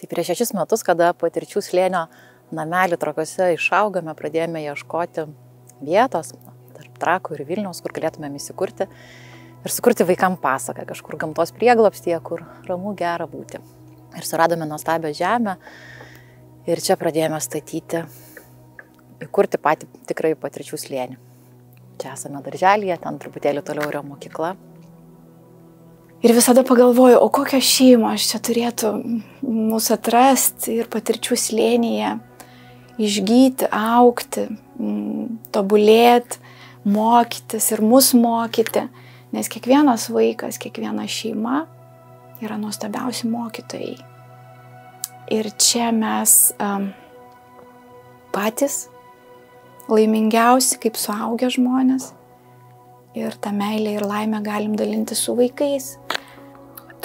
Tai prieš 6 metus, kada Patirčių slėnio namelį Trakuose išaugome, pradėjome ieškoti vietos tarp Trakų ir Vilniaus, kur galėtumėm įsikurti ir sukurti vaikam pasaką kažkur gamtos prieglobstyje, kur ramu gera būti. Ir suradome nuostabią žemę ir čia pradėjome statyti, įkurti patį tikrai Patirčių slėnį. Čia esame darželyje, ten truputėlį toliau yra mokykla. Ir visada pagalvoju, o kokią šeimą aš čia turėtų mūsų atrasti ir Patirčių slėnyje išgyti, augti, tobulėti, mokytis ir mus mokyti. Nes kiekvienas vaikas, kiekviena šeima yra nuostabiausi mokytojai. Ir čia mes patys laimingiausi kaip suaugę žmonės. Ir tą meilę ir laimę galim dalinti su vaikais.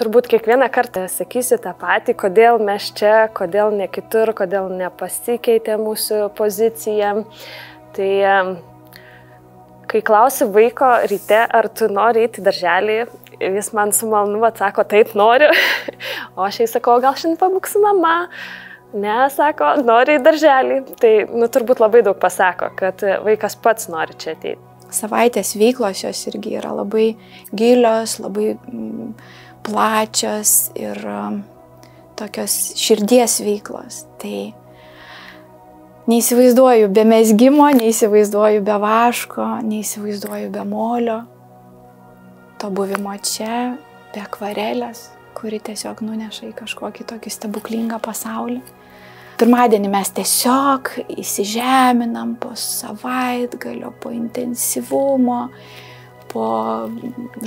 Turbūt kiekvieną kartą sakysiu tą patį, kodėl mes čia, kodėl ne kitur, kodėl nepasikeitė mūsų pozicija. Tai kai klausiu vaiko ryte, ar tu nori eiti į darželį, jis man su malonumu atsako, taip noriu. O aš jai sakau, gal šiandien pabūk su mama. Ne, sako, nori į darželį. Tai turbūt labai daug pasako, kad vaikas pats nori čia ateiti. Savaitės veiklos jos irgi yra labai gilios, labai plačios ir tokios širdies veiklos. Tai neįsivaizduoju be mezgimo, neįsivaizduoju be vaško, neįsivaizduoju be molio. To buvimo čia, be akvarelės, kuri tiesiog nuneša į kažkokį tokį stebuklingą pasaulį. Pirmadienį mes tiesiog įsižeminam po savaitgalio, po intensyvumo, po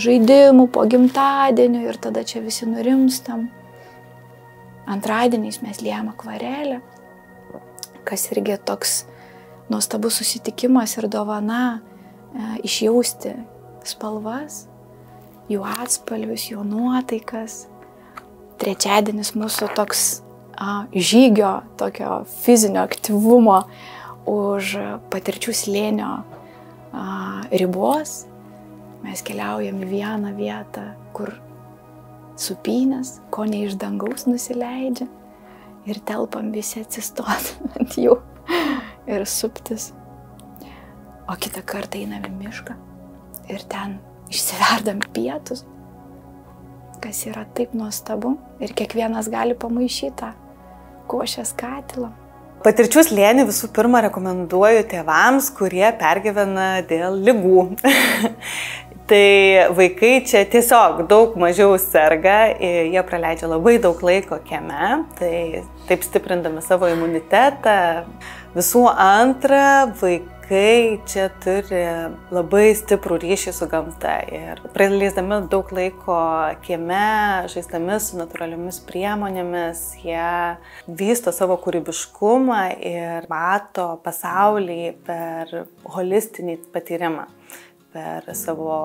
žaidimų, po gimtadienio ir tada čia visi nurimstam. Antradieniais mes liejam akvarelę, kas irgi toks nuostabus susitikimas ir dovana išjausti spalvas, jų atspalvius, jų nuotaikas. Trečiadienis mūsų toks žygio, tokio fizinio aktyvumo už Patirčių slėnio ribos. Mes keliaujam į vieną vietą, kur supynės, ko ne iš dangaus nusileidžia ir telpam visi atsistoti ant jų ir suptis. O kitą kartą einam į mišką ir ten išsiverdam pietus, kas yra taip nuostabu ir kiekvienas gali pamaišyti tą košės katilą. Patirčių slėnį visų pirma rekomenduoju tėvams, kurie pergyvena dėl ligų. Tai vaikai čia tiesiog daug mažiau serga, jie praleidžia labai daug laiko kieme, tai taip stiprindami savo imunitetą. Visų antra, vaikai čia turi labai stiprų ryšį su gamta ir praleisdami daug laiko kieme, žaisdami su natūraliomis priemonėmis, jie vysto savo kūrybiškumą ir mato pasaulį per holistinį patyrimą, per savo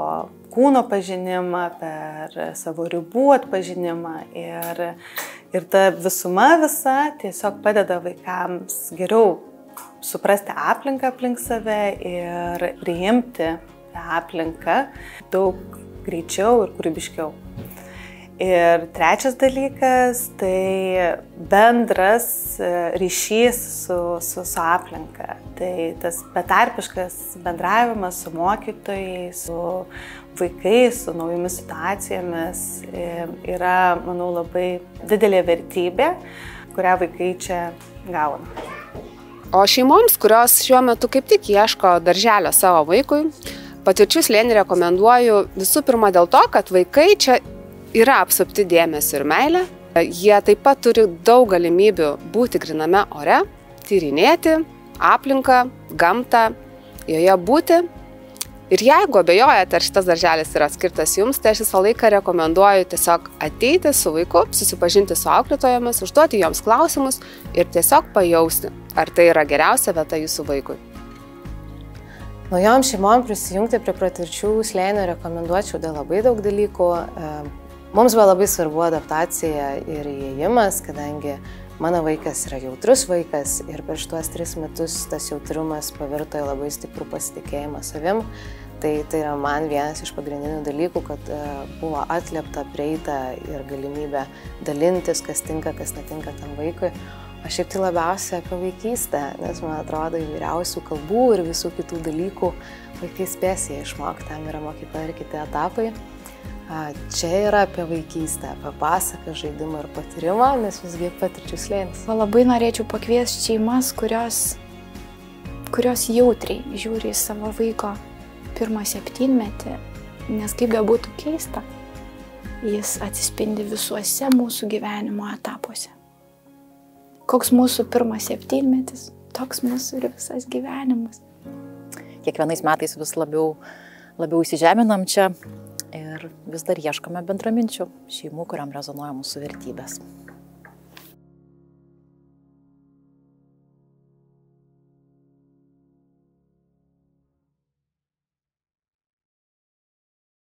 kūno pažinimą, per savo ribų atpažinimą ir ta visuma visa tiesiog padeda vaikams geriau suprasti aplinką aplink save ir priimti aplinką daug greičiau ir kūrybiškiau. Ir trečias dalykas - tai bendras ryšys su aplinka. Tai tas betarpiškas bendravimas su mokytojais, su vaikais, su naujomis situacijomis yra, manau, labai didelė vertybė, kurią vaikai čia gauna. O šeimoms, kurios šiuo metu kaip tik ieško darželio savo vaikui, Patirčių slėnį rekomenduoju visų pirma dėl to, kad vaikai čia yra apsupti dėmesio ir meilė. Jie taip pat turi daug galimybių būti griname ore, tyrinėti aplinką, gamtą, joje būti. Ir jeigu abejojate, ar šitas darželis yra skirtas jums, tai aš visą laiką rekomenduoju tiesiog ateiti su vaiku, susipažinti su auklėtojomis, užduoti joms klausimus ir tiesiog pajausti, ar tai yra geriausia vieta jūsų vaikui. Naujom šeimom prisijungti prie Patirčių slėnio rekomenduočiau dėl labai daug dalykų. Mums buvo labai svarbu adaptacija ir įėjimas, kadangi mano vaikas yra jautrus vaikas ir per šituos 3 metus tas jautrumas pavirto į labai stiprų pasitikėjimą savim. Tai yra man vienas iš pagrindinių dalykų, kad buvo atliepta, prieita ir galimybė dalintis, kas tinka, kas netinka tam vaikui. O šiaip tai labiausiai apie vaikystę, nes man atrodo įvairiausių kalbų ir visų kitų dalykų vaikai spės jie išmokti, tam yra mokykla ir kiti etapai. Čia yra apie vaikystę, apie pasaką, žaidimą ir patyrimą, nes visgi patirčių slėnis. Labai norėčiau pakviesti šeimas, kurios jautriai žiūri į savo vaiko pirmą 7-metį, nes kaip bebūtų keista, jis atsispindi visuose mūsų gyvenimo etapuose. Koks mūsų pirmas 7-metis, toks mūsų ir visas gyvenimas. Kiekvienais metais vis labiau įsižeminam čia ir vis dar ieškome bendraminčių šeimų, kuriam rezonuoja mūsų vertybės.